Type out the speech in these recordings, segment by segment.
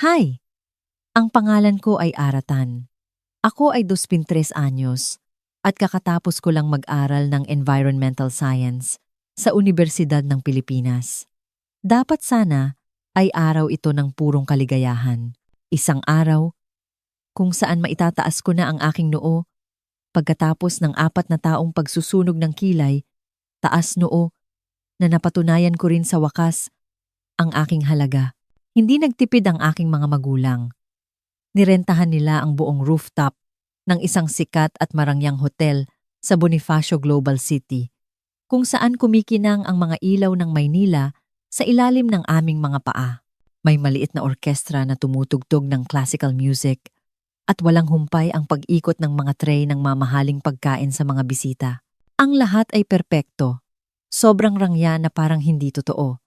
Hi! Ang pangalan ko ay Aratan. Ako ay 23 anyos at kakatapos ko lang mag-aral ng Environmental Science sa Universidad ng Pilipinas. Dapat sana ay araw ito ng purong kaligayahan. Isang araw kung saan maitataas ko na ang aking noo pagkatapos ng 4 na taong pagsusunog ng kilay, taas noo na napatunayan ko rin sa wakas ang aking halaga. Hindi nagtipid ang aking mga magulang. Nirentahan nila ang buong rooftop ng isang sikat at marangyang hotel sa Bonifacio Global City, kung saan kumikinang ang mga ilaw ng Maynila sa ilalim ng aming mga paa. May maliit na orkestra na tumutugtog ng classical music at walang humpay ang pag-ikot ng mga tray ng mamahaling pagkain sa mga bisita. Ang lahat ay perpekto. Sobrang rangya na parang hindi totoo.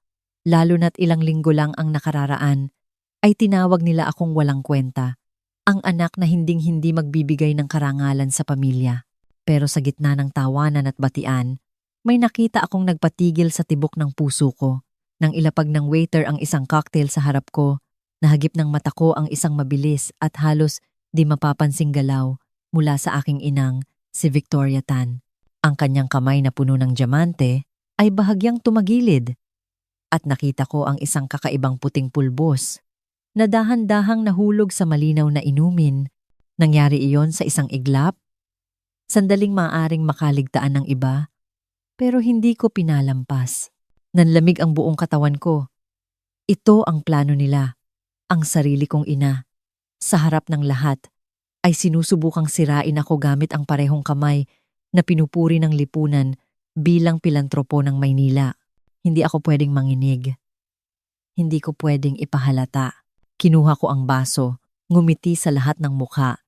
Lalo na't ilang linggo lang ang nakararaan, ay tinawag nila akong walang kwenta, ang anak na hinding-hindi magbibigay ng karangalan sa pamilya. Pero sa gitna ng tawanan at batian, may nakita akong nagpatigil sa tibok ng puso ko. Nang ilapag ng waiter ang isang cocktail sa harap ko, nahagip ng mata ko ang isang mabilis at halos di mapapansing galaw mula sa aking inang, si Victoria Tan. Ang kanyang kamay na puno ng diamante ay bahagyang tumagilid at nakita ko ang isang kakaibang puting pulbos na dahan-dahang nahulog sa malinaw na inumin. Nangyari iyon sa isang iglap, sandaling maaring makaligtaan ng iba, pero hindi ko pinalampas. Nanlamig ang buong katawan ko. Ito ang plano nila, ang sarili kong ina. Sa harap ng lahat, ay sinusubukang sirain ako gamit ang parehong kamay na pinupuri ng lipunan bilang pilantropo ng Maynila. Hindi ako pwedeng manginig. Hindi ko pwedeng ipahalata. Kinuha ko ang baso, ngumiti sa lahat ng mukha.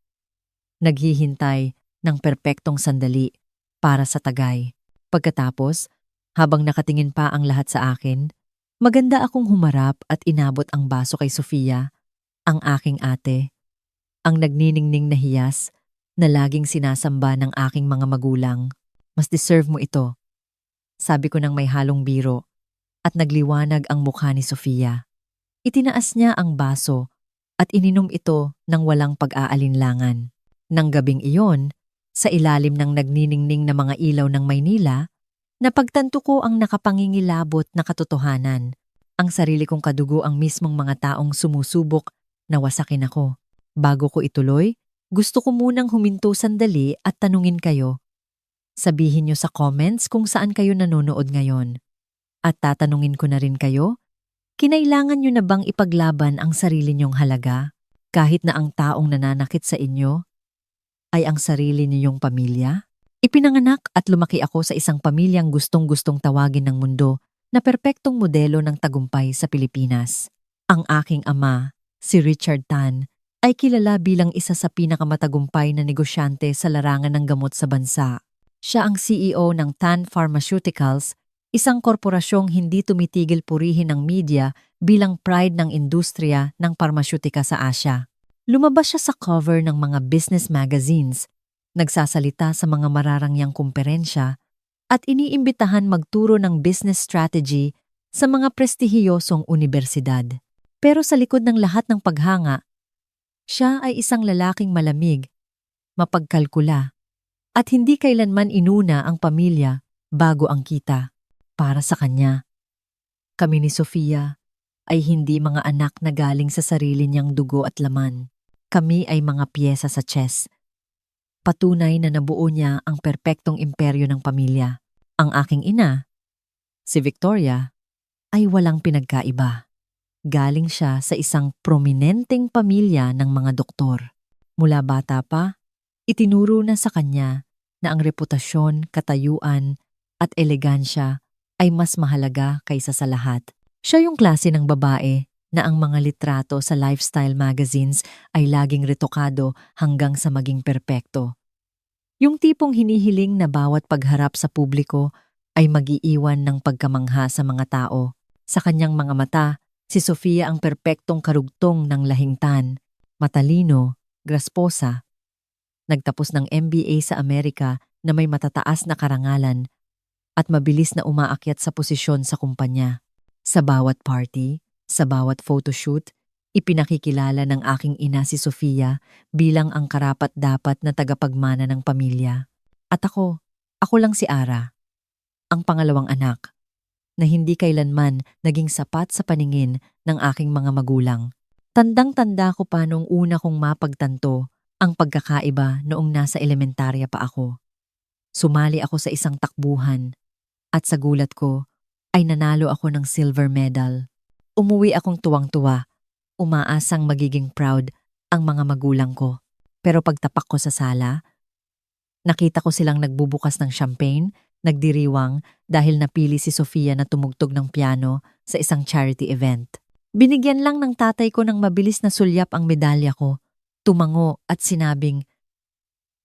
Naghihintay ng perpektong sandali para sa tagay. Pagkatapos, habang nakatingin pa ang lahat sa akin, maganda akong humarap at inabot ang baso kay Sofia, ang aking ate, ang nagniningning na hiyas na laging sinasamba ng aking mga magulang. Mas deserve mo ito, sabi ko ng may halong biro, at nagliwanag ang mukha ni Sofia. Itinaas niya ang baso at ininom ito ng walang pag-aalinlangan. Nang gabing iyon, sa ilalim ng nagniningning na mga ilaw ng Maynila, napagtanto ko ang nakapangingilabot na katotohanan. Ang sarili kong kadugo ang mismong mga taong sumusubok na wasakin ako. Bago ko ituloy, gusto ko munang huminto sandali at tanungin kayo. Sabihin niyo sa comments kung saan kayo nanonood ngayon. At tatanungin ko na rin kayo, kinailangan niyo na bang ipaglaban ang sarili niyong halaga kahit na ang taong nananakit sa inyo ay ang sarili niyong pamilya? Ipinanganak at lumaki ako sa isang pamilyang gustong-gustong tawagin ng mundo na perpektong modelo ng tagumpay sa Pilipinas. Ang aking ama, si Richard Tan, ay kilala bilang isa sa pinakamatagumpay na negosyante sa larangan ng gamot sa bansa. Siya ang CEO ng Tan Pharmaceuticals, isang korporasyong hindi tumitigil purihin ng media bilang pride ng industriya ng parmasyotika sa Asya. Lumabas siya sa cover ng mga business magazines, nagsasalita sa mga mararangyang kumperensya, at iniimbitahan magturo ng business strategy sa mga prestihiyosong unibersidad. Pero sa likod ng lahat ng paghanga, siya ay isang lalaking malamig, mapagkalkula, at hindi kailanman inuna ang pamilya bago ang kita. Para sa kanya, kami ni Sofia ay hindi mga anak na galing sa sarili niyang dugo at laman. Kami ay mga piyesa sa chess. Patunay na nabuo niya ang perpektong imperyo ng pamilya. Ang aking ina, si Victoria, ay walang pinagkaiba. Galing siya sa isang prominenteng pamilya ng mga doktor. Mula bata pa, itinuro na sa kanya na ang reputasyon, katayuan at elegansya ay mas mahalaga kaysa sa lahat. Siya yung klase ng babae na ang mga litrato sa lifestyle magazines ay laging retokado hanggang sa maging perpekto. Yung tipong hinihiling na bawat pagharap sa publiko ay mag-iiwan ng pagkamangha sa mga tao. Sa kanyang mga mata, si Sofia ang perpektong karugtong ng lahing Tan, matalino, grasposa. Nagtapos ng MBA sa Amerika na may matataas na karangalan at mabilis na umaakyat sa posisyon sa kumpanya. Sa bawat party, sa bawat photoshoot, Ipinakikilala ng aking ina si Sofia bilang ang karapat-dapat na tagapagmana ng pamilya. At ako lang si Ara, ang pangalawang anak, na hindi kailanman naging sapat sa paningin ng aking mga magulang. Tandang-tanda ko pa noong una kong mapagtanto ang pagkakaiba noong nasa elementarya pa ako. Sumali ako sa isang takbuhan at sa gulat ko ay nanalo ako ng silver medal. Umuwi akong tuwang-tuwa, umaasang magiging proud ang mga magulang ko. Pero pagtapak ko sa sala, nakita ko silang nagbubukas ng champagne, nagdiriwang dahil napili si Sofia na tumugtog ng piano sa isang charity event. Binigyan lang ng tatay ko ng mabilis na sulyap ang medalya ko, tumango at sinabing,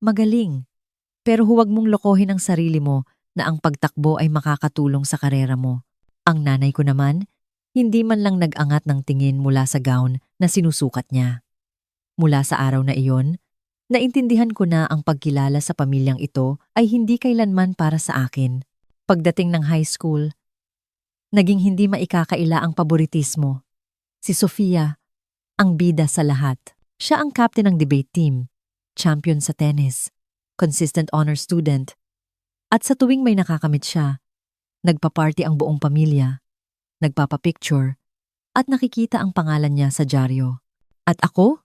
"Magaling, pero huwag mong lokohin ang sarili mo na ang pagtakbo ay makakatulong sa karera mo." Ang nanay ko naman, hindi man lang nag-angat ng tingin mula sa gown na sinusukat niya. Mula sa araw na iyon, naintindihan ko na ang pagkilala sa pamilyang ito ay hindi kailanman para sa akin. Pagdating ng high school, naging hindi maikakaila ang paboritismo. Si Sofia, ang bida sa lahat. Siya ang captain ng debate team, champion sa tennis, consistent honor student. At sa tuwing may nakakamit siya, nagpa-party ang buong pamilya, nagpapapicture, at nakikita ang pangalan niya sa dyaryo. At ako?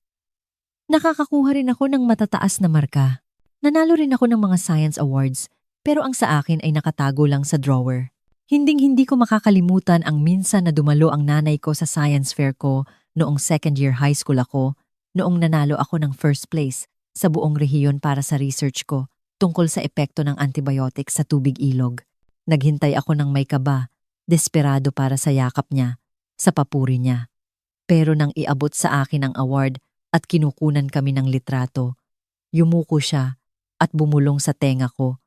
Nakakakuha rin ako ng matataas na marka. Nanalo rin ako ng mga science awards, pero ang sa akin ay nakatago lang sa drawer. Hinding-hindi ko makakalimutan ang minsan na dumalo ang nanay ko sa science fair ko noong second year high school ako, noong nanalo ako ng first place sa buong rehiyon para sa research ko tungkol sa epekto ng antibiotics sa tubig ilog. Naghintay ako ng may kaba, desperado para sa yakap niya, sa papuri niya. Pero nang iabot sa akin ang award at kinukunan kami ng litrato, yumuko siya at bumulong sa tenga ko,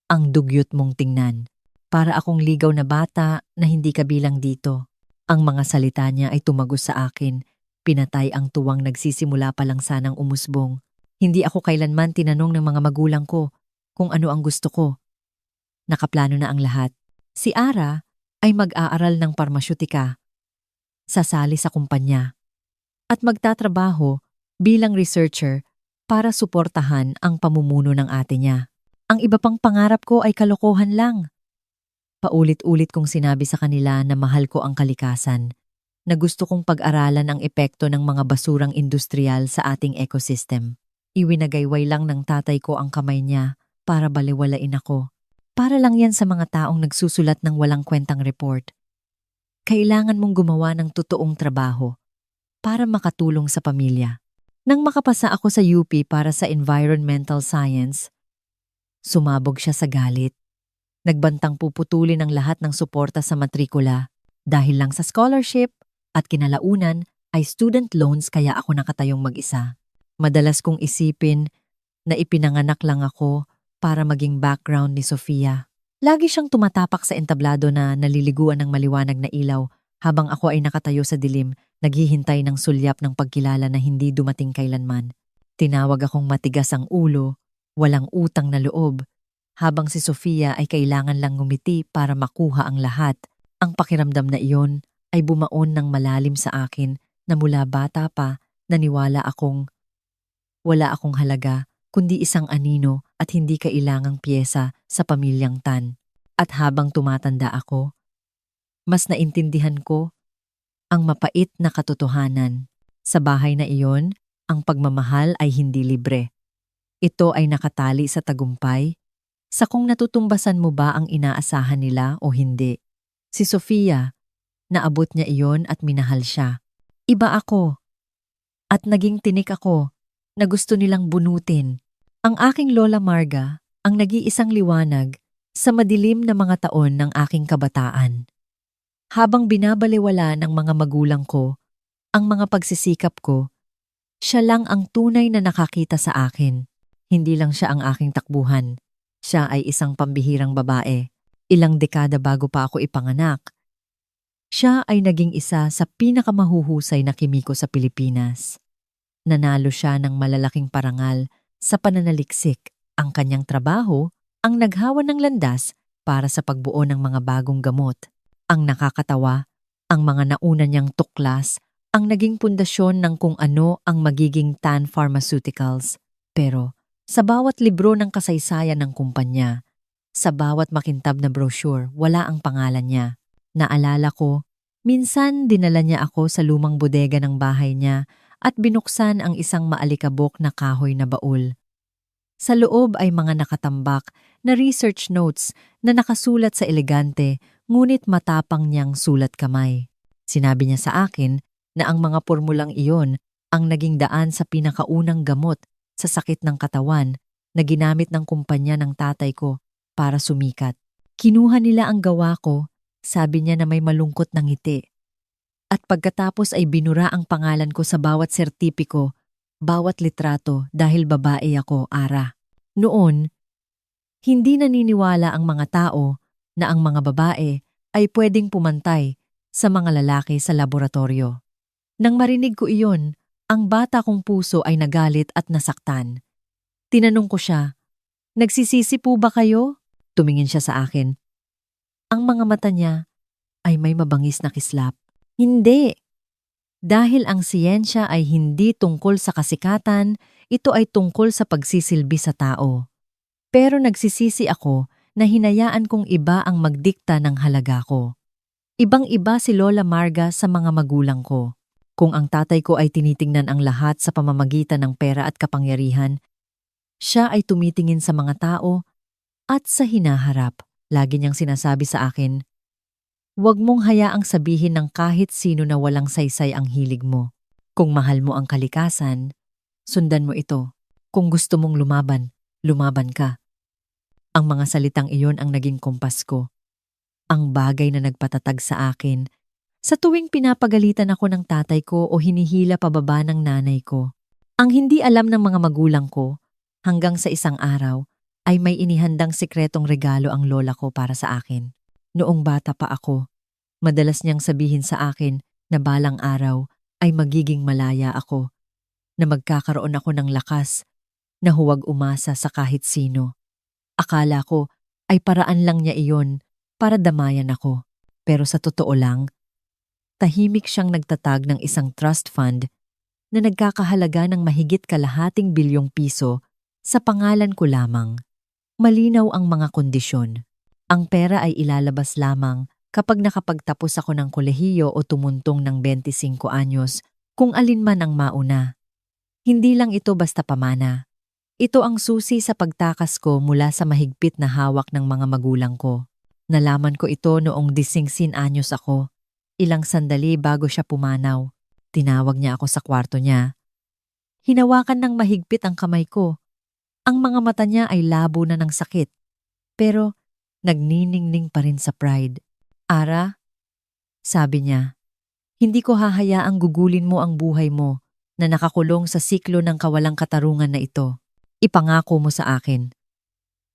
"Ang dugyot mong tingnan. Para akong ligaw na bata na hindi kabilang dito." Ang mga salita niya ay tumagos sa akin, pinatay ang tuwang nagsisimula pa lang sanang umusbong. Hindi ako kailanman tinanong ng mga magulang ko kung ano ang gusto ko. Nakaplano na ang lahat. Si Ara ay mag-aaral ng parmasyutika, sasali sa kumpanya, at magtatrabaho bilang researcher para suportahan ang pamumuno ng ate niya. Ang iba pang pangarap ko ay kalokohan lang. Paulit-ulit kong sinabi sa kanila na mahal ko ang kalikasan, na gusto kong pag-aralan ang epekto ng mga basurang industrial sa ating ecosystem. Iwinagayway lang ng tatay ko ang kamay niya para baliwalain ako. Para lang yan sa mga taong nagsusulat ng walang kwentang report. Kailangan mong gumawa ng totoong trabaho para makatulong sa pamilya. Nang makapasa ako sa UP para sa environmental science, sumabog siya sa galit. Nagbantang puputulin ang lahat ng suporta sa matrikula dahil lang sa scholarship at kinalaunan ay student loans kaya ako nakatayong mag-isa. Madalas kong isipin na ipinanganak lang ako para maging background ni Sofia. Lagi siyang tumatapak sa entablado na naliliguan ng maliwanag na ilaw habang ako ay nakatayo sa dilim, naghihintay ng sulyap ng pagkilala na hindi dumating kailanman. Tinawag akong matigas ang ulo, walang utang na loob, habang si Sofia ay kailangan lang ngumiti para makuha ang lahat. Ang pakiramdam na iyon ay bumaon ng malalim sa akin na mula bata pa naniwala akong wala akong halaga kundi isang anino at hindi kailangang piyesa sa pamilyang Tan. At habang tumatanda ako, mas naintindihan ko ang mapait na katotohanan. Sa bahay na iyon, ang pagmamahal ay hindi libre. Ito ay nakatali sa tagumpay, sa kung natutumbasan mo ba ang inaasahan nila o hindi. Si Sofia, naabot niya iyon at minahal siya. Iba ako. At naging tinik ako na gusto nilang bunutin. Ang aking Lola Marga ang nag-iisang liwanag sa madilim na mga taon ng aking kabataan. Habang binabalewala ng mga magulang ko ang mga pagsisikap ko, siya lang ang tunay na nakakita sa akin. Hindi lang siya ang aking takbuhan. Siya ay isang pambihirang babae. Ilang dekada bago pa ako ipanganak. Siya ay naging isa sa pinakamahuhusay na kimiko sa Pilipinas. Nanalo siya ng malalaking parangal sa pananaliksik. Ang kanyang trabaho ang naghawa ng landas para sa pagbuo ng mga bagong gamot. Ang nakakatawa, ang mga nauna niyang tuklas ang naging pundasyon ng kung ano ang magiging Tan Pharmaceuticals. Pero sa bawat libro ng kasaysayan ng kumpanya, sa bawat makintab na brochure, wala ang pangalan niya. Naalala ko, minsan dinala niya ako sa lumang bodega ng bahay niya at binuksan ang isang maalikabok na kahoy na baul. Sa loob ay mga nakatambak na research notes na nakasulat sa elegante ngunit matapang niyang sulat kamay. Sinabi niya sa akin na ang mga pormulang iyon ang naging daan sa pinakaunang gamot sa sakit ng katawan na ginamit ng kumpanya ng tatay ko para sumikat. Kinuha nila ang gawa ko, sabi niya na may malungkot na ngiti. At pagkatapos ay binura ang pangalan ko sa bawat sertipiko, bawat litrato dahil babae ako, Ara. Noon, hindi naniniwala ang mga tao na ang mga babae ay pwedeng pumantay sa mga lalaki sa laboratorio. Nang marinig ko iyon, ang bata kong puso ay nagalit at nasaktan. Tinanong ko siya, "Nagsisisi po ba kayo?" Tumingin siya sa akin. Ang mga mata niya ay may mabangis na kislap. Hindi. Dahil ang siyensya ay hindi tungkol sa kasikatan, ito ay tungkol sa pagsisilbi sa tao. Pero nagsisisi ako na hinayaan kong iba ang magdikta ng halaga ko. Ibang-iba si Lola Marga sa mga magulang ko. Kung ang tatay ko ay tinitingnan ang lahat sa pamamagitan ng pera at kapangyarihan, siya ay tumitingin sa mga tao at sa hinaharap. Lagi niyang sinasabi sa akin, "Huwag mong hayaang sabihin ng kahit sino na walang saysay ang hilig mo. Kung mahal mo ang kalikasan, sundan mo ito. Kung gusto mong lumaban, lumaban ka." Ang mga salitang iyon ang naging kompas ko. Ang bagay na nagpatatag sa akin sa tuwing pinapagalitan ako ng tatay ko o hinihila pababa ng nanay ko. Ang hindi alam ng mga magulang ko, hanggang sa isang araw, ay may inihandang sikretong regalo ang lola ko para sa akin. Noong bata pa ako, madalas niyang sabihin sa akin na balang araw ay magiging malaya ako, na magkakaroon ako ng lakas, na huwag umasa sa kahit sino. Akala ko ay paraan lang niya iyon para damayan ako. Pero sa totoo lang, tahimik siyang nagtatag ng isang trust fund na nagkakahalaga ng mahigit kalahating bilyong piso sa pangalan ko lamang. Malinaw ang mga kondisyon. Ang pera ay ilalabas lamang kapag nakapagtapos ako ng kolehiyo o tumuntong ng 25 anyos, kung alin man ang mauna. Hindi lang ito basta pamana. Ito ang susi sa pagtakas ko mula sa mahigpit na hawak ng mga magulang ko. Nalaman ko ito noong 16 anyos ako. Ilang sandali bago siya pumanaw. Tinawag niya ako sa kwarto niya. Hinawakan ng mahigpit ang kamay ko. Ang mga mata niya ay labo na ng sakit. Pero nagniningning pa rin sa pride. "Ara," sabi niya, "hindi ko hahayaang gugulin mo ang buhay mo na nakakulong sa siklo ng kawalang katarungan na ito. Ipangako mo sa akin.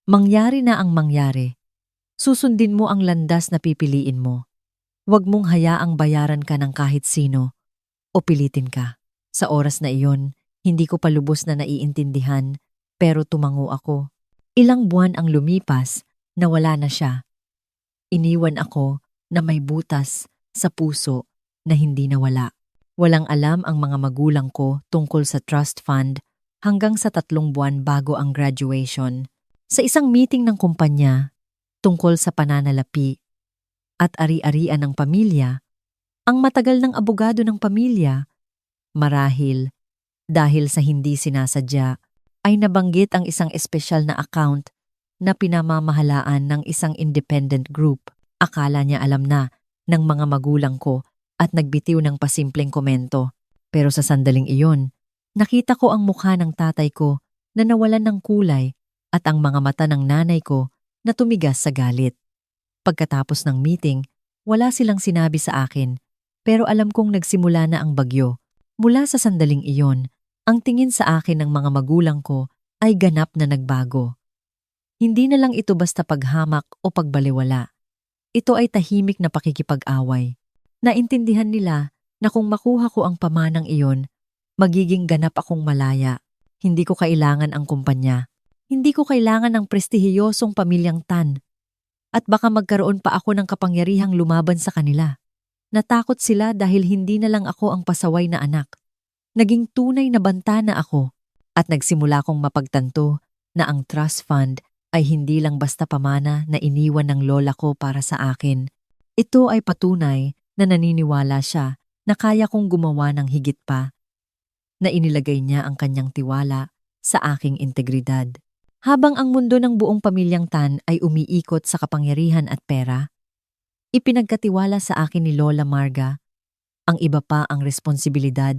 Mangyari na ang mangyari. Susundin mo ang landas na pipiliin mo. Huwag mong hayaang bayaran ka ng kahit sino o pilitin ka." Sa oras na iyon, hindi ko pa lubos na naiintindihan, pero tumango ako. Ilang buwan ang lumipas na wala na siya. Iniwan ako na may butas sa puso na hindi nawala. Walang alam ang mga magulang ko tungkol sa trust fund hanggang sa 3 buwan bago ang graduation. Sa isang meeting ng kumpanya tungkol sa pananalapi at ari-arian ng pamilya, ang matagal ng abogado ng pamilya, marahil dahil sa hindi sinasadya, ay nabanggit ang isang espesyal na account na pinamamahalaan ng isang independent group. Akala niya alam na ng mga magulang ko at nagbitiw ng pasimpleng komento. Pero sa sandaling iyon, nakita ko ang mukha ng tatay ko na nawalan ng kulay at ang mga mata ng nanay ko na tumigas sa galit. Pagkatapos ng meeting, wala silang sinabi sa akin, pero alam kong nagsimula na ang bagyo. Mula sa sandaling iyon, ang tingin sa akin ng mga magulang ko ay ganap na nagbago. Hindi na lang ito basta paghamak o pagbaliwala. Ito ay tahimik na pakikipag-away. Naintindihan nila na kung makuha ko ang pamanang iyon, magiging ganap akong malaya. Hindi ko kailangan ang kumpanya. Hindi ko kailangan ng prestihiyosong pamilyang Tan. At baka magkaroon pa ako ng kapangyarihang lumaban sa kanila. Natakot sila dahil hindi na lang ako ang pasaway na anak. Naging tunay na banta na ako at nagsimula kong mapagtanto na ang trust fund ay hindi lang basta pamana na iniwan ng lola ko para sa akin. Ito ay patunay na naniniwala siya na kaya kong gumawa ng higit pa, na inilagay niya ang kanyang tiwala sa aking integridad. Habang ang mundo ng buong pamilyang Tan ay umiikot sa kapangyarihan at pera, ipinagkatiwala sa akin ni Lola Marga ang iba pa ang responsibilidad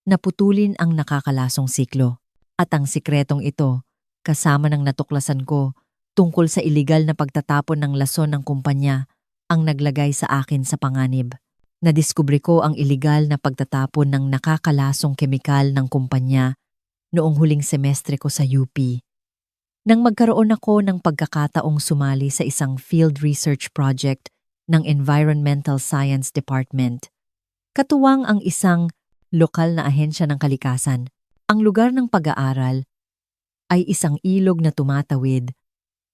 na putulin ang nakakalasong siklo. At ang sikretong ito, kasama ng natuklasan ko tungkol sa iligal na pagtatapon ng lason ng kumpanya, ang naglagay sa akin sa panganib. Nadiskubre ko ang iligal na pagtatapon ng nakakalasong kemikal ng kumpanya noong huling semestre ko sa UP. Nang magkaroon ako ng pagkakataong sumali sa isang field research project ng Environmental Science Department, katuwang ang isang lokal na ahensya ng kalikasan. Ang lugar ng pag-aaral ay isang ilog na tumatawid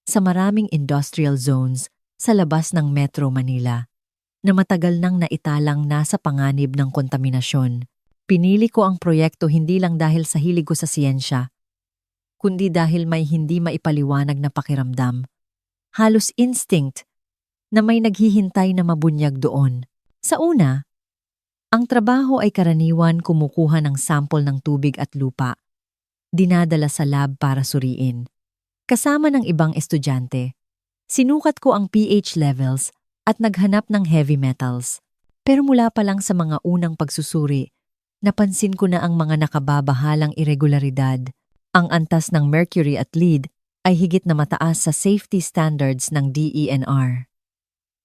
sa maraming industrial zones sa labas ng Metro Manila na matagal nang naitalang nasa panganib ng kontaminasyon. Pinili ko ang proyekto hindi lang dahil sa hilig ko sa siyensya, kundi dahil may hindi maipaliwanag na pakiramdam, halos instinct, na may naghihintay na mabunyag doon. Sa una, ang trabaho ay karaniwan kumukuha ng sample ng tubig at lupa, dinadala sa lab para suriin. Kasama ng ibang estudyante, sinukat ko ang pH levels at naghanap ng heavy metals. Pero mula pa lang sa mga unang pagsusuri, napansin ko na ang mga nakababahalang irregularidad, ang antas ng mercury at lead ay higit na mataas sa safety standards ng DENR.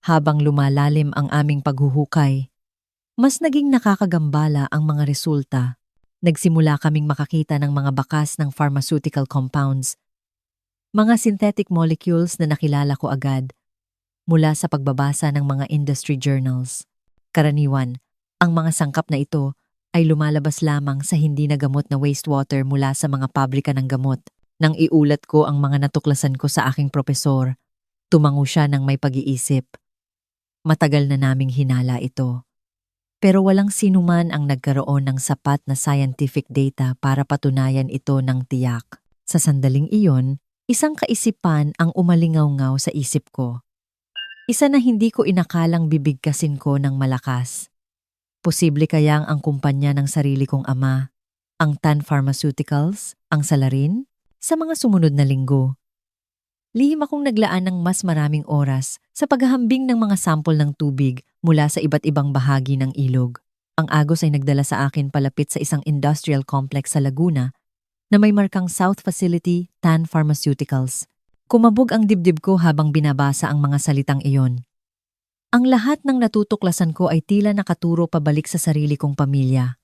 Habang lumalalim ang aming paghuhukay, mas naging nakakagambala ang mga resulta. Nagsimula kaming makakita ng mga bakas ng pharmaceutical compounds, mga synthetic molecules na nakilala ko agad mula sa pagbabasa ng mga industry journals. Karaniwan, ang mga sangkap na ito ay lumalabas lamang sa hindi nagamot na wastewater mula sa mga pabrika ng gamot. Nang iulat ko ang mga natuklasan ko sa aking propesor, tumango siya ng may pag-iisip. Matagal na naming hinala ito. Pero walang sinuman ang nagkaroon ng sapat na scientific data para patunayan ito ng tiyak. Sa sandaling iyon, isang kaisipan ang umalingaw-ngaw sa isip ko. Isa na hindi ko inakalang bibigkasin ko ng malakas. Posible kayang ang kumpanya ng sarili kong ama, ang Tan Pharmaceuticals, ang salarin, sa mga sumunod na linggo. Lihim akong naglaan ng mas maraming oras sa paghahambing ng mga sampol ng tubig mula sa iba't ibang bahagi ng ilog. Ang agos ay nagdala sa akin palapit sa isang industrial complex sa Laguna na may markang South Facility Tan Pharmaceuticals. Kumabog ang dibdib ko habang binabasa ang mga salitang iyon. Ang lahat ng natutuklasan ko ay tila nakaturo pabalik sa sarili kong pamilya.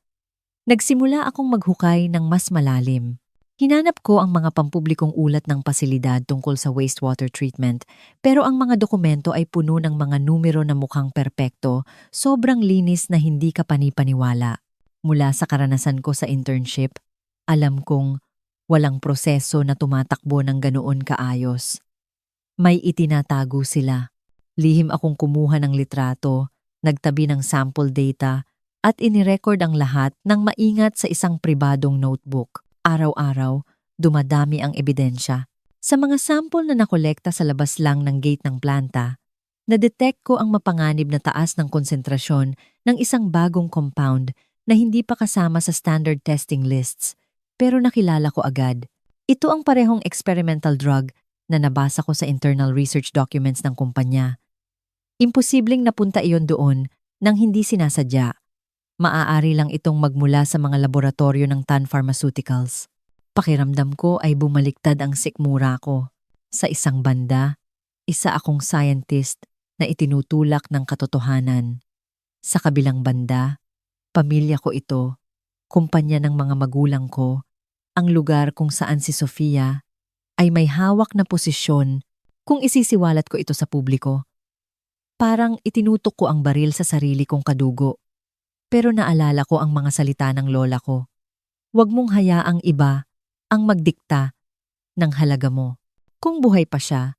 Nagsimula akong maghukay ng mas malalim. Hinanap ko ang mga pampublikong ulat ng pasilidad tungkol sa wastewater treatment, pero ang mga dokumento ay puno ng mga numero na mukhang perpekto, sobrang linis na hindi ka panipaniwala. Mula sa karanasan ko sa internship, alam kong walang proseso na tumatakbo ng ganoon kaayos. May itinatago sila. Lihim akong kumuha ng litrato, nagtabi ng sample data, at inirecord ang lahat ng maingat sa isang pribadong notebook. Araw-araw, dumadami ang ebidensya. Sa mga sample na nakolekta sa labas lang ng gate ng planta, na-detect ko ang mapanganib na taas ng konsentrasyon ng isang bagong compound na hindi pa kasama sa standard testing lists, pero nakilala ko agad. Ito ang parehong experimental drug na nabasa ko sa internal research documents ng kumpanya. Imposibleng napunta iyon doon nang hindi sinasadya. Maaari lang itong magmula sa mga laboratorio ng Tan Pharmaceuticals. Pakiramdam ko ay bumaliktad ang sikmura ko. Sa isang banda, isa akong scientist na itinutulak ng katotohanan. Sa kabilang banda, pamilya ko ito, kumpanya ng mga magulang ko, ang lugar kung saan si Sofia ay may hawak na posisyon kung isisiwalat ko ito sa publiko. Parang itinutok ko ang baril sa sarili kong kadugo. Pero naalala ko ang mga salita ng lola ko. Huwag mong hayaang iba ang magdikta ng halaga mo. Kung buhay pa siya,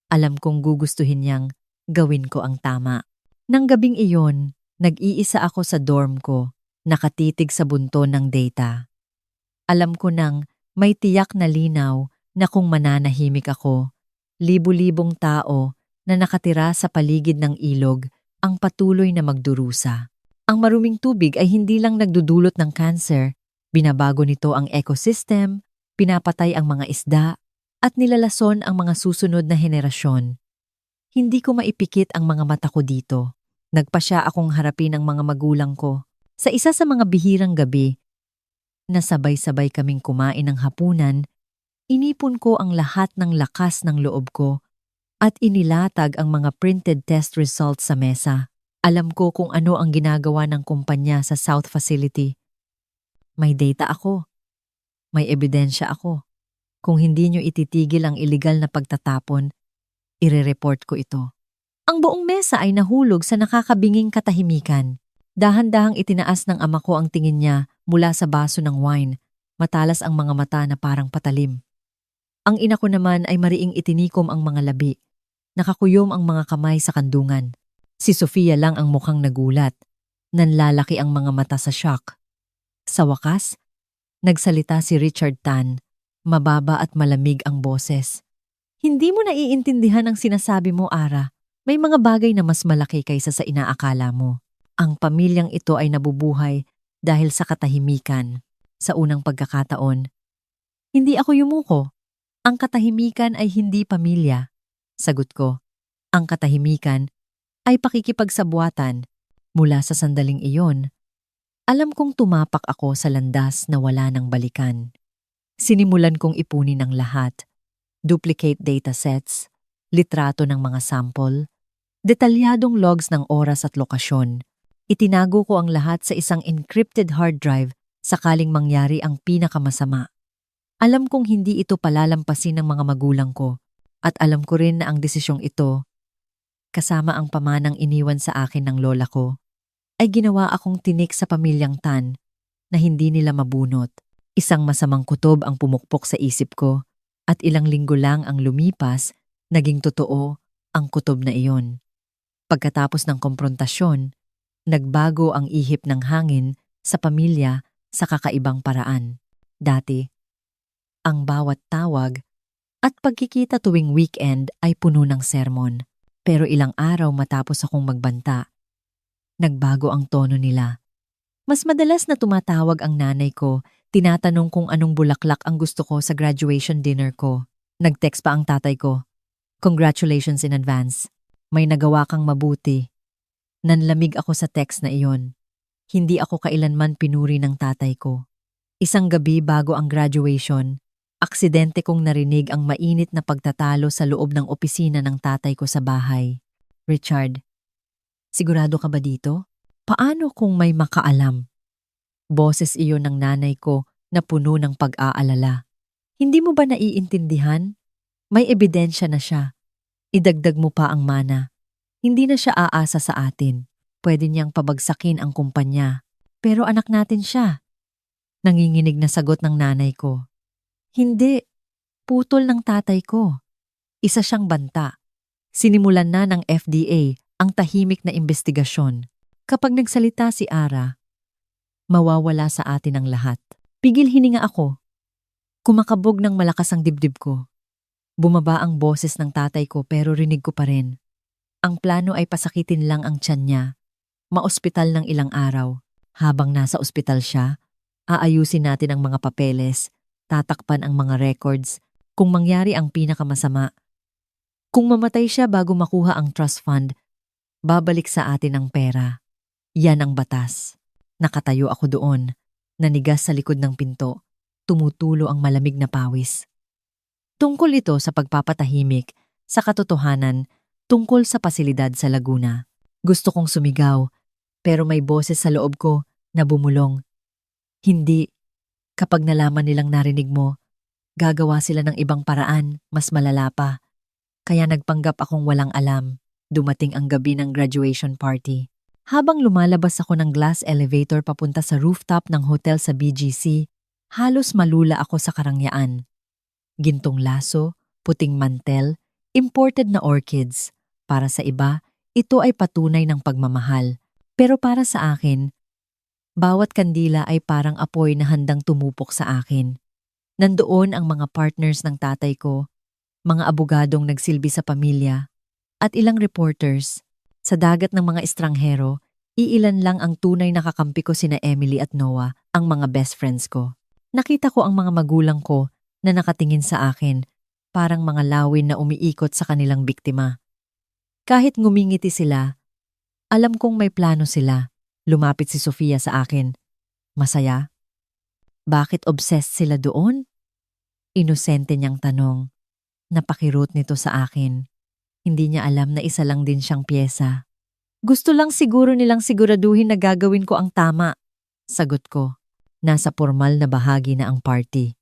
alam kong gugustuhin niyang gawin ko ang tama. Nang gabing iyon, nag-iisa ako sa dorm ko, nakatitig sa bunton ng data. Alam ko nang may tiyak na linaw na kung mananahimik ako, libu-libong tao na nakatira sa paligid ng ilog ang patuloy na magdurusa. Ang maruming tubig ay hindi lang nagdudulot ng cancer, binabago nito ang ecosystem, pinapatay ang mga isda, at nilalason ang mga susunod na henerasyon. Hindi ko maipikit ang mga mata ko dito. Nagpasya akong harapin ang mga magulang ko. Sa isa sa mga bihirang gabi, na sabay-sabay kaming kumain ng hapunan, inipon ko ang lahat ng lakas ng loob ko at inilatag ang mga printed test results sa mesa. Alam ko kung ano ang ginagawa ng kumpanya sa South Facility. May data ako. May ebidensya ako. Kung hindi nyo ititigil ang iligal na pagtatapon, ire-report ko ito. Ang buong mesa ay nahulog sa nakakabinging katahimikan. Dahan-dahang itinaas ng ama ko ang tingin niya mula sa baso ng wine, matalas ang mga mata na parang patalim. Ang ina ko naman ay mariing itinikom ang mga labi. Nakakuyom ang mga kamay sa kandungan. Si Sofia lang ang mukhang nagulat. Nanlalaki ang mga mata sa shock. Sa wakas, nagsalita si Richard Tan, mababa at malamig ang boses. Hindi mo naiintindihan ang sinasabi mo, Ara. May mga bagay na mas malaki kaysa sa inaakala mo. Ang pamilyang ito ay nabubuhay dahil sa katahimikan. Sa unang pagkakataon, hindi ako yumuko. Ang katahimikan ay hindi pamilya. Sagot ko, ang katahimikan ay pakikipagsabuatan. Mula sa sandaling iyon, alam kong tumapak ako sa landas na wala ng balikan. Sinimulan kong ipunin ang lahat. Duplicate datasets, litrato ng mga sample, detalyadong logs ng oras at lokasyon. Itinago ko ang lahat sa isang encrypted hard drive sakaling mangyari ang pinakamasama. Alam kong hindi ito palalampasin ng mga magulang ko at alam ko rin na ang desisyong ito, kasama ang pamanang iniwan sa akin ng lola ko, ay ginawa akong tinik sa pamilyang Tan na hindi nila mabunot. Isang masamang kutob ang pumukpok sa isip ko at ilang linggo lang ang lumipas, naging totoo ang kutob na iyon. Pagkatapos ng komprontasyon, nagbago ang ihip ng hangin sa pamilya sa kakaibang paraan. Dati, ang bawat tawag at pagkikita tuwing weekend ay puno ng sermon. Pero ilang araw matapos akong magbanta, nagbago ang tono nila. Mas madalas na tumatawag ang nanay ko, tinatanong kung anong bulaklak ang gusto ko sa graduation dinner ko. Nag-text pa ang tatay ko, "Congratulations in advance. May nagawa kang mabuti." Nanlamig ako sa text na iyon. Hindi ako kailanman pinuri ng tatay ko. Isang gabi bago ang graduation, aksidente kong narinig ang mainit na pagtatalo sa loob ng opisina ng tatay ko sa bahay. "Richard, sigurado ka ba dito? Paano kung may makaalam?" Boses iyon ng nanay ko na puno ng pag-aalala. "Hindi mo ba naiintindihan? May ebidensya na siya. Idagdag mo pa ang mana. Hindi na siya aasa sa atin. Pwede niyang pabagsakin ang kumpanya. Pero anak natin siya." Nanginginig na sagot ng nanay ko. "Hindi. Putol ng tatay ko. Isa siyang banta. Sinimulan na ng FDA ang tahimik na investigasyon. Kapag nagsalita si Ara, mawawala sa atin ang lahat." Pigil hininga ako. Kumakabog ng malakas ang dibdib ko. Bumaba ang boses ng tatay ko pero rinig ko pa rin. Ang plano ay pasakitin lang ang tiyan niya. Maospital ng ilang araw. Habang nasa ospital siya, aayusin natin ang mga papeles, tatakpan ang mga records, kung mangyari ang pinakamasama. Kung mamatay siya bago makuha ang trust fund, babalik sa atin ang pera. Yan ang batas. Nakatayo ako doon, nanigas sa likod ng pinto, tumutulo ang malamig na pawis. Tungkol ito sa pagpapatahimik, sa katotohanan, tungkol sa pasilidad sa Laguna. Gusto kong sumigaw, pero may boses sa loob ko na bumulong. "Hindi. Kapag nalaman nilang narinig mo, gagawa sila ng ibang paraan, mas malala pa." Kaya nagpanggap akong walang alam. Dumating ang gabi ng graduation party. Habang lumalabas ako ng glass elevator papunta sa rooftop ng hotel sa BGC, halos malula ako sa karangyaan. Gintong laso, puting mantel, imported na orchids. Para sa iba, Ito ay patunay ng pagmamahal. Pero para sa akin, bawat kandila ay parang apoy na handang tumupok sa akin. Nandoon ang mga partners ng tatay ko, mga abogadong nagsilbi sa pamilya, at ilang reporters. Sa dagat ng mga estranghero, iilan lang ang tunay na kakampi ko sina Emily at Noah, ang mga best friends ko. Nakita ko ang mga magulang ko na nakatingin sa akin, parang mga lawin na umiikot sa kanilang biktima. Kahit ngumingiti sila, alam kong may plano sila. Lumapit si Sofia sa akin. Masaya? Bakit obsessed sila doon? Inosente niyang tanong. Napakirot nito sa akin. Hindi niya alam na isa lang din siyang pyesa. Gusto lang siguro nilang siguraduhin na gagawin ko ang tama. Sagot ko. Nasa formal na bahagi na ang party.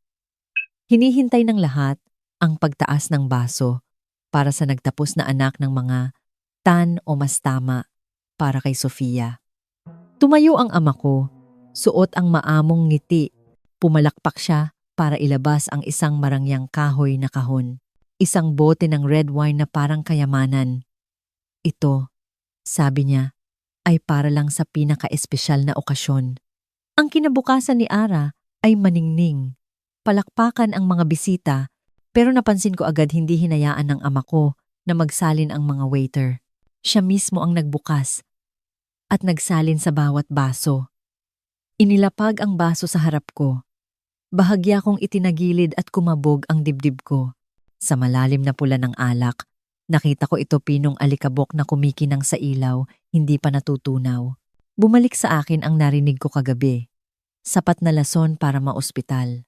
Hinihintay ng lahat ang pagtaas ng baso para sa nagtapos na anak ng mga tan o mas tama para kay Sofia. Tumayo ang ama ko, suot ang maamong ngiti. Pumalakpak siya para ilabas ang isang marangyang kahoy na kahon. Isang bote ng red wine na parang kayamanan. Ito, sabi niya, ay para lang sa pinaka-espesyal na okasyon. Ang kinabukasan ni Ara ay maningning. Palakpakan ang mga bisita, pero napansin ko agad hindi hinayaan ng ama ko na magsalin ang mga waiter. Siya mismo ang nagbukas at nagsalin sa bawat baso. Inilapag ang baso sa harap ko. Bahagya kong itinagilid at kumabog ang dibdib ko. Sa malalim na pula ng alak, nakita ko ito pinong alikabok na kumikinang sa ilaw, hindi pa natutunaw. Bumalik sa akin ang narinig ko kagabi. Sapat na lason para maospital.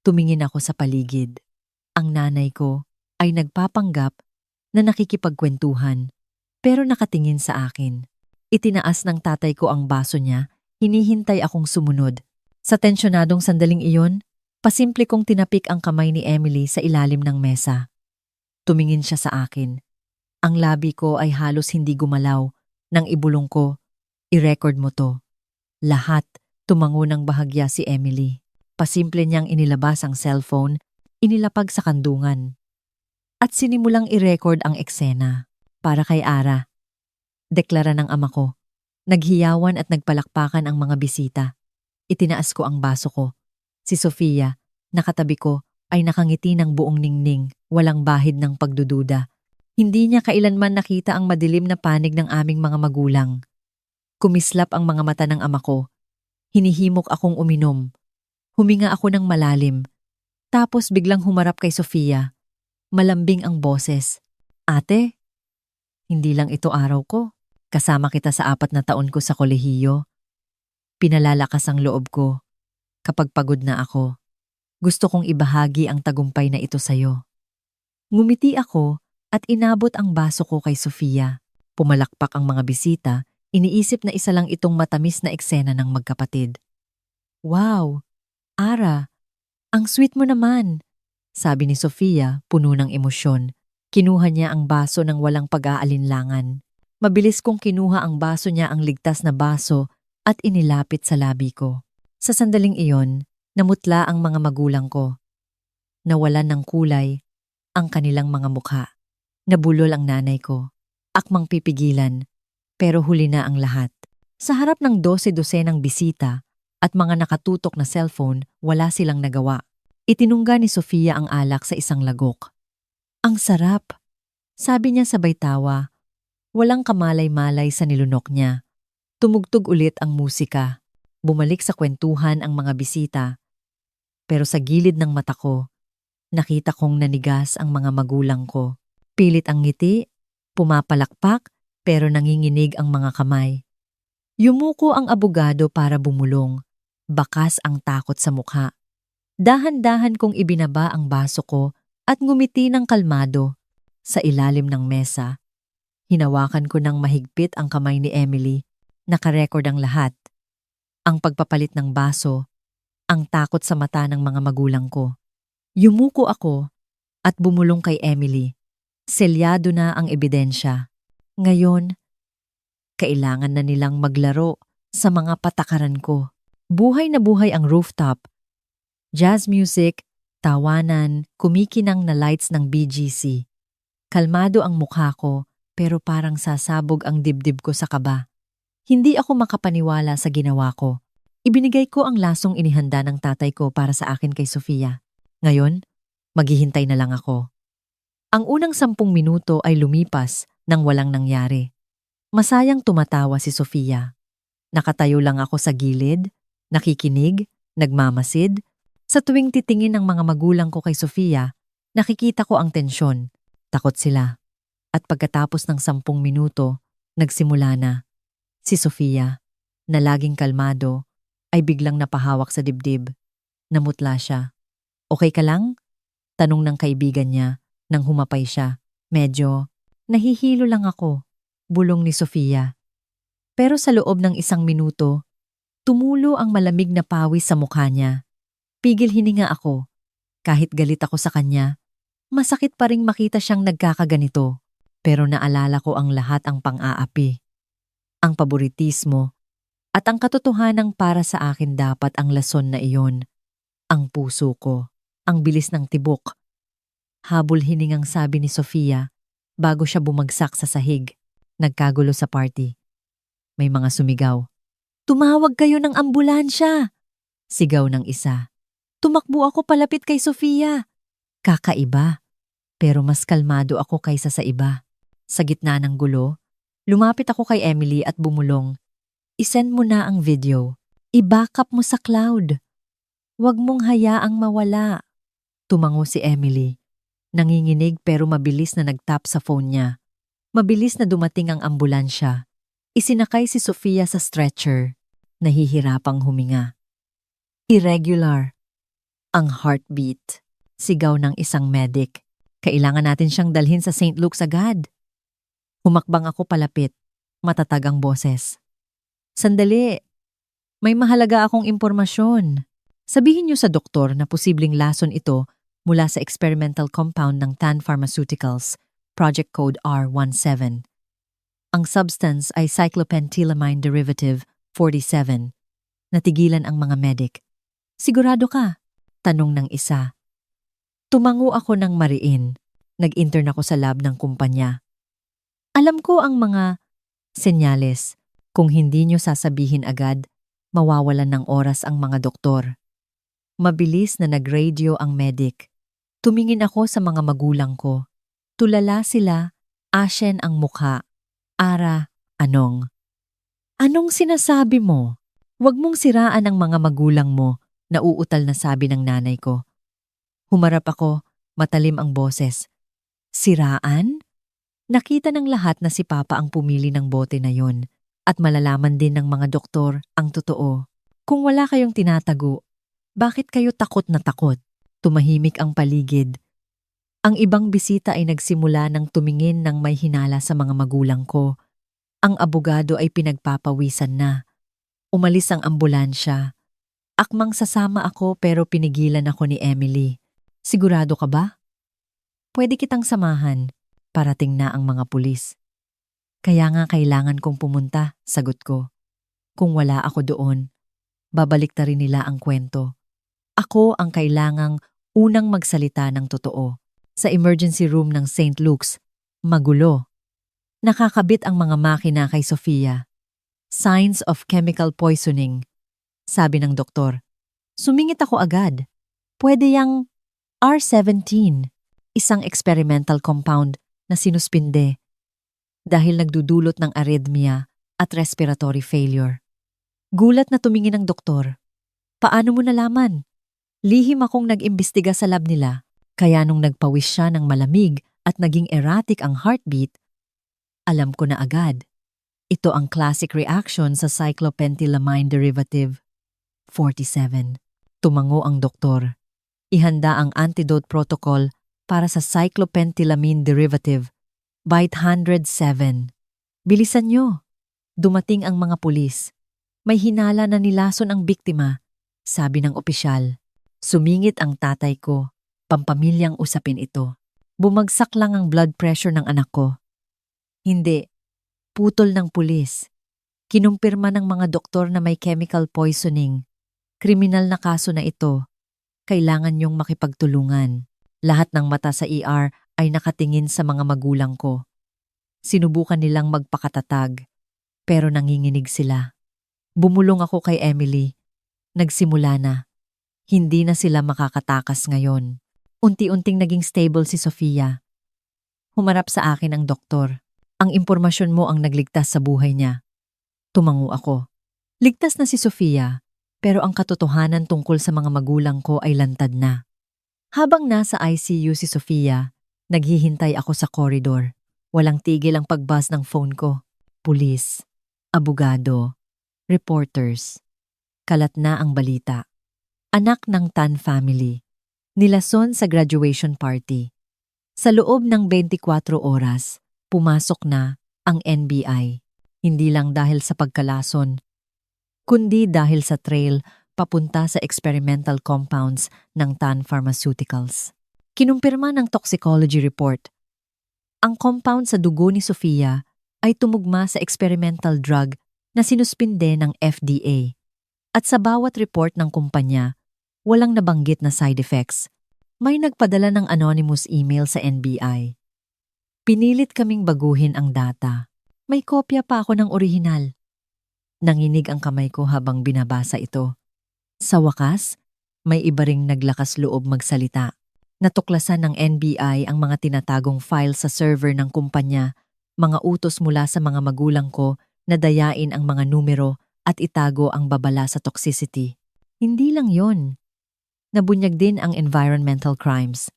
Tumingin ako sa paligid. Ang nanay ko ay nagpapanggap na nakikipagkwentuhan, pero nakatingin sa akin. Itinaas ng tatay ko ang baso niya, hinihintay akong sumunod. Sa tensyonadong sandaling iyon, pasimple kong tinapik ang kamay ni Emily sa ilalim ng mesa. Tumingin siya sa akin. Ang labi ko ay halos hindi gumalaw. Nang ibulong ko, i-record mo to. Lahat tumango ng bahagya si Emily. Pasimple niyang inilabas ang cellphone, inilapag sa kandungan. At sinimulang i-record ang eksena. Para kay Ara. Deklara ng ama ko. Naghiyawan at nagpalakpakan ang mga bisita. Itinaas ko ang baso ko. Si Sofia, nakatabi ko, ay nakangiti ng buong ningning, walang bahid ng pagdududa. Hindi niya kailanman nakita ang madilim na panig ng aming mga magulang. Kumislap ang mga mata ng ama ko. Hinihimok akong uminom. Huminga ako ng malalim. Tapos biglang humarap kay Sofia. Malambing ang boses. Ate, hindi lang ito araw ko. Kasama kita sa 4 na taon ko sa kolehiyo. Pinalalakas ang loob ko. Kapag pagod na ako, gusto kong ibahagi ang tagumpay na ito sa'yo. Ngumiti ako at inabot ang baso ko kay Sofia. Pumalakpak ang mga bisita, iniisip na isa lang itong matamis na eksena ng magkapatid. Wow, Ara, ang sweet mo naman, sabi ni Sofia, puno ng emosyon. Kinuha niya ang baso ng walang pag-aalinlangan. Mabilis kong kinuha ang baso niya, ang ligtas na baso, at inilapit sa labi ko. Sa sandaling iyon, namutla ang mga magulang ko. Nawalan ng kulay ang kanilang mga mukha. Nabulol ang nanay ko. Akmang pipigilan, pero huli na ang lahat. Sa harap ng 12-dosenang bisita at mga nakatutok na cellphone, wala silang nagawa. Itinungga ni Sofia ang alak sa isang lagok. Ang sarap, sabi niya sabay tawa. Walang kamalay-malay sa nilunok niya. Tumugtog ulit ang musika. Bumalik sa kwentuhan ang mga bisita. Pero sa gilid ng mata ko, nakita kong nanigas ang mga magulang ko. Pilit ang ngiti, pumapalakpak, pero nanginginig ang mga kamay. Yumuko ang abogado para bumulong. Bakas ang takot sa mukha. Dahan-dahan kong ibinaba ang baso ko at ngumiti ng kalmado. Sa ilalim ng mesa, hinawakan ko ng mahigpit ang kamay ni Emily. Nakarecord ang lahat. Ang pagpapalit ng baso, ang takot sa mata ng mga magulang ko. Yumuko ako at bumulong kay Emily. Selyado na ang ebidensya. Ngayon, kailangan na nilang maglaro sa mga patakaran ko. Buhay na buhay ang rooftop. Jazz music, tawanan, kumikinang na lights ng BGC. Kalmado ang mukha ko pero parang sasabog ang dibdib ko sa kaba. Hindi ako makapaniwala sa ginawa ko. Ibinigay ko ang lasong inihanda ng tatay ko para sa akin kay Sofia. Ngayon, maghihintay na lang ako. Ang unang 10 minuto ay lumipas nang walang nangyari. Masayang tumatawa si Sofia. Nakatayo lang ako sa gilid, nakikinig, nagmamasid. Sa tuwing titingin ng mga magulang ko kay Sofia, nakikita ko ang tensyon. Takot sila. At pagkatapos ng 10 minuto, nagsimula na. Si Sofia, na laging kalmado, ay biglang napahawak sa dibdib. Namutla siya. Okay ka lang? Tanong ng kaibigan niya nang humapay siya. Medyo, nahihilo lang ako, bulong ni Sofia. Pero sa loob ng 1 minuto, tumulo ang malamig na pawis sa mukha niya. Pigil hininga ako. Kahit galit ako sa kanya, masakit pa ring makita siyang nagkakaganito. Pero naalala ko ang lahat ang pang-aapi. Ang paboritismo, at ang katotohanang para sa akin dapat ang lason na iyon. Ang puso ko, ang bilis ng tibok. Habol hiningang sabi ni Sofia bago siya bumagsak sa sahig. Nagkagulo sa party. May mga sumigaw. Tumawag kayo ng ambulansya! Sigaw ng isa. Tumakbo ako palapit kay Sofia. Kakaiba, pero mas kalmado ako kaysa sa iba. Sa gitna ng gulo, lumapit ako kay Emily at bumulong. I-send mo na ang video. I-backup mo sa cloud. Huwag mong hayaang mawala. Tumango si Emily. Nanginginig pero mabilis na nag-tap sa phone niya. Mabilis na dumating ang ambulansya. Isinakay si Sofia sa stretcher. Nahihirapang huminga. Irregular. Ang heartbeat. Sigaw ng isang medic. Kailangan natin siyang dalhin sa St. Luke's agad. Humakbang ako palapit. Matatag ang boses. Sandali. May mahalaga akong impormasyon. Sabihin niyo sa doktor na posibleng lason ito mula sa experimental compound ng Tan Pharmaceuticals, Project Code R17. Ang substance ay cyclopentylamine derivative 47. Natigilan ang mga medic. Sigurado ka? Tanong ng isa. Tumango ako ng mariin. Nag-intern ako sa lab ng kumpanya. Alam ko ang mga senyales. Kung hindi nyo sasabihin agad, mawawalan ng oras ang mga doktor. Mabilis na nag-radio ang medic. Tumingin ako sa mga magulang ko. Tulala sila, ashen ang mukha. Ara, anong? Anong sinasabi mo? Huwag mong siraan ang mga magulang mo, nauutal na sabi ng nanay ko. Humarap ako, matalim ang boses. Siraan? Nakita ng lahat na si Papa ang pumili ng bote na yon at malalaman din ng mga doktor ang totoo. Kung wala kayong tinatago, bakit kayo takot na takot? Tumahimik ang paligid. Ang ibang bisita ay nagsimula ng tumingin ng may hinala sa mga magulang ko. Ang abogado ay pinagpapawisan na. Umalis ang ambulansya. Akmang sasama ako pero pinigilan ako ni Emily. Sigurado ka ba? Pwede kitang samahan. Parating na ang mga pulis. Kaya nga kailangan kong pumunta, sagot ko. Kung wala ako doon, babalik ta rin nila ang kwento. Ako ang kailangang unang magsalita ng totoo. Sa emergency room ng St. Luke's, magulo. Nakakabit ang mga makina kay Sofia. Signs of chemical poisoning, sabi ng doktor. Sumingit ako agad. Pwede yang R17, isang experimental compound na sinuspinde dahil nagdudulot ng arrhythmia at respiratory failure. Gulat na tumingin ang doktor. Paano mo nalaman? Lihim akong nag-imbestiga sa lab nila, kaya nung nagpawis siya ng malamig at naging erratic ang heartbeat, alam ko na agad. Ito ang classic reaction sa cyclopentylamine derivative 47. Tumango ang doktor. Ihanda ang antidote protocol para sa cyclopentylamine derivative, Byte 107. Bilisan nyo. Dumating ang mga pulis. May hinala na nilason ang biktima, sabi ng opisyal. Sumingit ang tatay ko. Pampamilyang usapin ito. Bumagsak lang ang blood pressure ng anak ko. Hindi. Putol ng pulis. Kinumpirma ng mga doktor na may chemical poisoning. Kriminal na kaso na ito. Kailangan niyong makipagtulungan. Lahat ng mata sa ER ay nakatingin sa mga magulang ko. Sinubukan nilang magpakatatag, pero nanginginig sila. Bumulong ako kay Emily. Nagsimula na. Hindi na sila makakatakas ngayon. Unti-unting naging stable si Sofia. Humarap sa akin ang doktor. Ang impormasyon mo ang nagligtas sa buhay niya. Tumango ako. Ligtas na si Sofia, pero ang katotohanan tungkol sa mga magulang ko ay lantad na. Habang nasa ICU si Sofia, naghihintay ako sa koridor. Walang tigil ang pagbuzz ng phone ko. Pulis, abogado, reporters. Kalat na ang balita. Anak ng Tan family. Nilason sa graduation party. Sa loob ng 24 oras, pumasok na ang NBI. Hindi lang dahil sa pagkalason, kundi dahil sa trail papunta sa experimental compounds ng Tan Pharmaceuticals. Kinumpirma ng toxicology report. Ang compound sa dugo ni Sofia ay tumugma sa experimental drug na sinuspinde ng FDA. At sa bawat report ng kumpanya, walang nabanggit na side effects. May nagpadala ng anonymous email sa NBI. Pinilit kaming baguhin ang data. May kopya pa ako ng orihinal. Nanginig ang kamay ko habang binabasa ito. Sa wakas, may iba ring naglakas loob magsalita. Natuklasan ng NBI ang mga tinatagong file sa server ng kumpanya, mga utos mula sa mga magulang ko na dayain ang mga numero at itago ang babala sa toxicity. Hindi lang yon. Nabunyag din ang environmental crimes.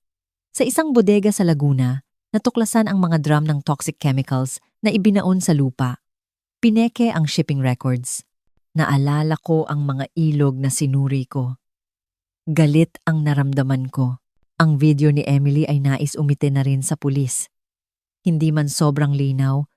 Sa isang bodega sa Laguna, natuklasan ang mga drum ng toxic chemicals na ibinaon sa lupa. Pineke ang shipping records. Naalala ko ang mga ilog na sinuri ko. Galit ang naramdaman ko. Ang video ni Emily ay nais umitin na rin sa pulis. Hindi man sobrang linaw,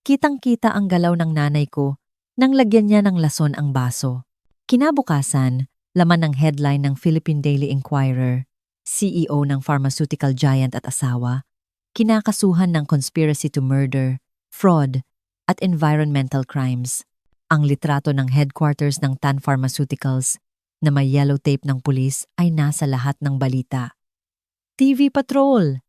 kitang-kita ang galaw ng nanay ko nang lagyan niya ng lason ang baso. Kinabukasan, laman ng headline ng Philippine Daily Inquirer, CEO ng pharmaceutical giant at asawa, kinakasuhan ng conspiracy to murder, fraud, at environmental crimes. Ang litrato ng headquarters ng Tan Pharmaceuticals na may yellow tape ng pulis ay nasa lahat ng balita. TV Patrol,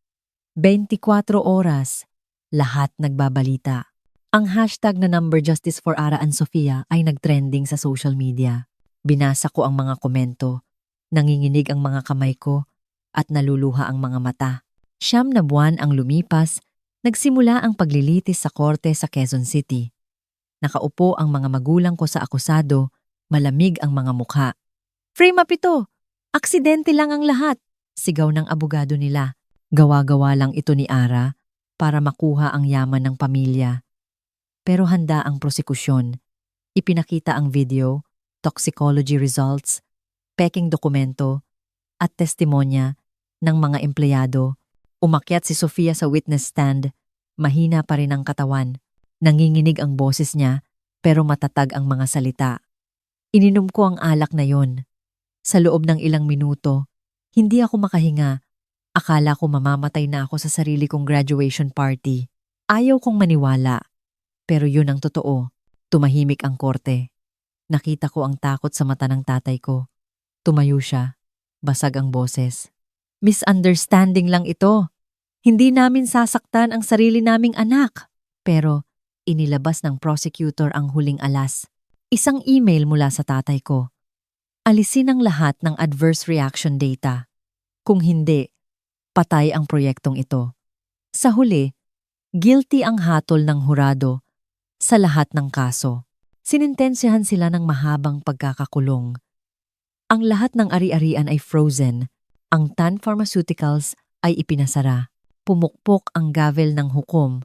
24 oras, lahat nagbabalita. Ang hashtag na number justice for Ara and Sofia ay nagtrending sa social media. Binasa ko ang mga komento, nanginginig ang mga kamay ko at naluluha ang mga mata. 9 na buwan ang lumipas, nagsimula ang paglilitis sa korte sa Quezon City. Nakaupo ang mga magulang ko sa akusado, malamig ang mga mukha. Frame up ito! Aksidente lang ang lahat! Sigaw ng abogado nila. Gawa-gawa lang ito ni Ara para makuha ang yaman ng pamilya. Pero handa ang prosekusyon. Ipinakita ang video, toxicology results, peking dokumento, at testimonya ng mga empleyado. Umakyat si Sofia sa witness stand. Mahina pa rin ang katawan. Nanginginig ang boses niya, pero matatag ang mga salita. Ininom ko ang alak na yon. Sa loob ng ilang minuto, hindi ako makahinga. Akala ko mamamatay na ako sa sarili kong graduation party. Ayaw kong maniwala. Pero yun ang totoo. Tumahimik ang korte. Nakita ko ang takot sa mata ng tatay ko. Tumayo siya. Basag ang boses. Misunderstanding lang ito. Hindi namin sasaktan ang sarili naming anak. Pero inilabas ng prosecutor ang huling alas. Isang email mula sa tatay ko. Alisin ang lahat ng adverse reaction data. Kung hindi, patay ang proyektong ito. Sa huli, guilty ang hatol ng hurado sa lahat ng kaso. Sinintensyahan sila ng mahabang pagkakakulong. Ang lahat ng ari-arian ay frozen. Ang Tan Pharmaceuticals ay ipinasara. Pumukpok ang gavel ng hukom.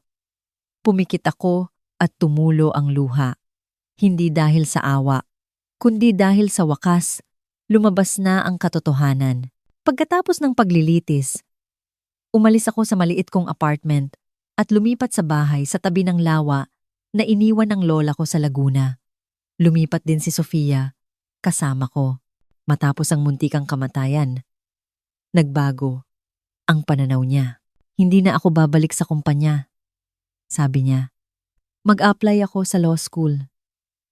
Pumikit ako at tumulo ang luha. Hindi dahil sa awa, kundi dahil sa wakas, lumabas na ang katotohanan. Pagkatapos ng paglilitis, umalis ako sa maliit kong apartment at lumipat sa bahay sa tabi ng lawa na iniwan ng lola ko sa Laguna. Lumipat din si Sofia, kasama ko, matapos ang muntikang kamatayan. Nagbago ang pananaw niya. Hindi na ako babalik sa kumpanya. Sabi niya, mag-apply ako sa law school.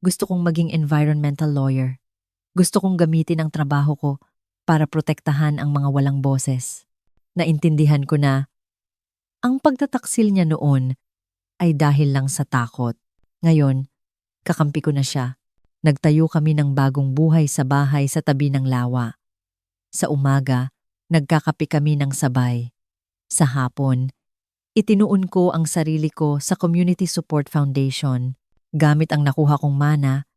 Gusto kong maging environmental lawyer. Gusto kong gamitin ang trabaho ko para protektahan ang mga walang boses. Naintindihan ko na ang pagtataksil niya noon ay dahil lang sa takot. Ngayon, kakampi ko na siya. Nagtayo kami ng bagong buhay sa bahay sa tabi ng lawa. Sa umaga, nagkakape kami ng sabay. Sa hapon, itinuon ko ang sarili ko sa Community Support Foundation. Gamit ang nakuha kong mana,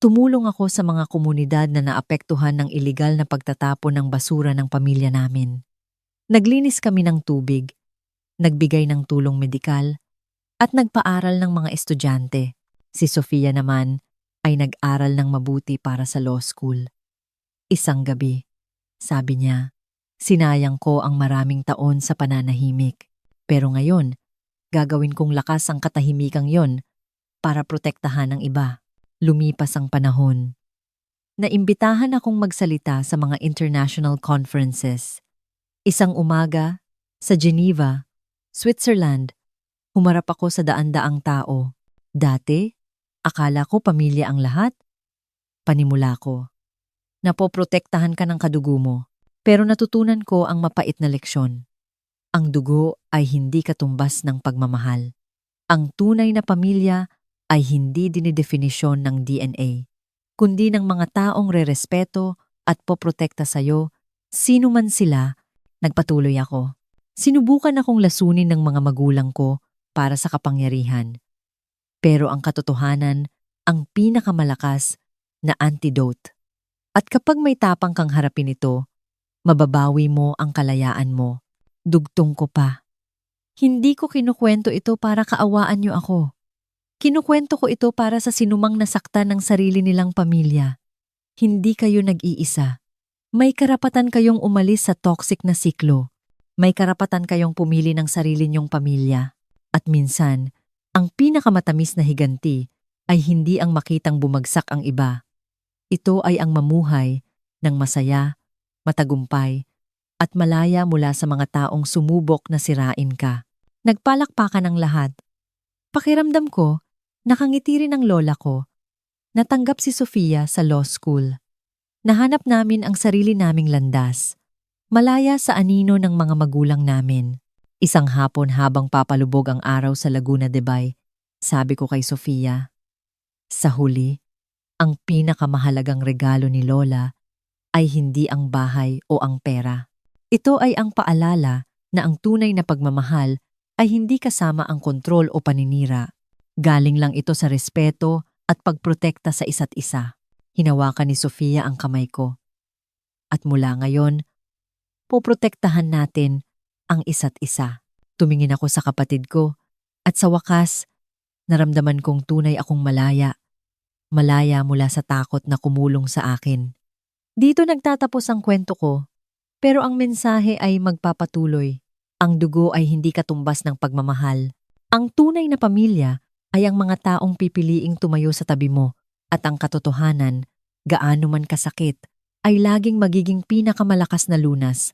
tumulong ako sa mga komunidad na naapektuhan ng iligal na pagtatapon ng basura ng pamilya namin. Naglinis kami ng tubig, nagbigay ng tulong medikal, at nagpaaral ng mga estudyante. Si Sofia naman ay nag-aral ng mabuti para sa law school. Isang gabi, sabi niya, sinayang ko ang maraming taon sa pananahimik. Pero ngayon, gagawin kong lakas ang katahimikang yon para protektahan ang iba. Lumipas ang panahon. Naimbitahan akong magsalita sa mga international conferences. Isang umaga, sa Geneva, Switzerland, humarap ako sa daan-daang tao. Dati, akala ko pamilya ang lahat. Panimula ko. Napoprotektahan ka ng kadugo mo, pero natutunan ko ang mapait na leksyon. Ang dugo ay hindi katumbas ng pagmamahal. Ang tunay na pamilya ay hindi dinidefinisyon ng DNA, kundi ng mga taong rerespeto at poprotekta sa'yo, sino man sila. Nagpatuloy ako. Sinubukan akong lasunin ng mga magulang ko para sa kapangyarihan. Pero ang katotohanan, ang pinakamalakas na antidote. At kapag may tapang kang harapin ito, mababawi mo ang kalayaan mo. Dugtong ko pa. Hindi ko kinukwento ito para kaawaan niyo ako. Kinukwento ko ito para sa sinumang nasaktan ng sarili nilang pamilya. Hindi kayo nag-iisa. May karapatan kayong umalis sa toxic na siklo. May karapatan kayong pumili ng sarili niyong pamilya. At minsan, ang pinakamatamis na higanti ay hindi ang makitang bumagsak ang iba. Ito ay ang mamuhay ng masaya, matagumpay, at malaya mula sa mga taong sumubok na sirain ka. Nagpalakpakan ang lahat. Pakiramdam ko, nakangiti rin ang lola ko. Natanggap si Sofia sa law school. Nahanap namin ang sarili naming landas. Malaya sa anino ng mga magulang namin. Isang hapon habang papalubog ang araw sa Laguna de Bay, sabi ko kay Sofia, sa huli, ang pinakamahalagang regalo ni Lola ay hindi ang bahay o ang pera. Ito ay ang paalala na ang tunay na pagmamahal ay hindi kasama ang kontrol o paninira. Galing lang ito sa respeto at pagprotekta sa isa't isa. Hinawakan ni Sofia ang kamay ko. At mula ngayon, poprotektahan natin ang isa't isa. Tumingin ako sa kapatid ko at sa wakas, naramdaman kong tunay akong malaya. Malaya mula sa takot na kumulong sa akin. Dito nagtatapos ang kwento ko, pero ang mensahe ay magpapatuloy. Ang dugo ay hindi katumbas ng pagmamahal. Ang tunay na pamilya ay ang mga taong pipiliing tumayo sa tabi mo at ang katotohanan, gaano man kasakit, ay laging magiging pinakamalakas na lunas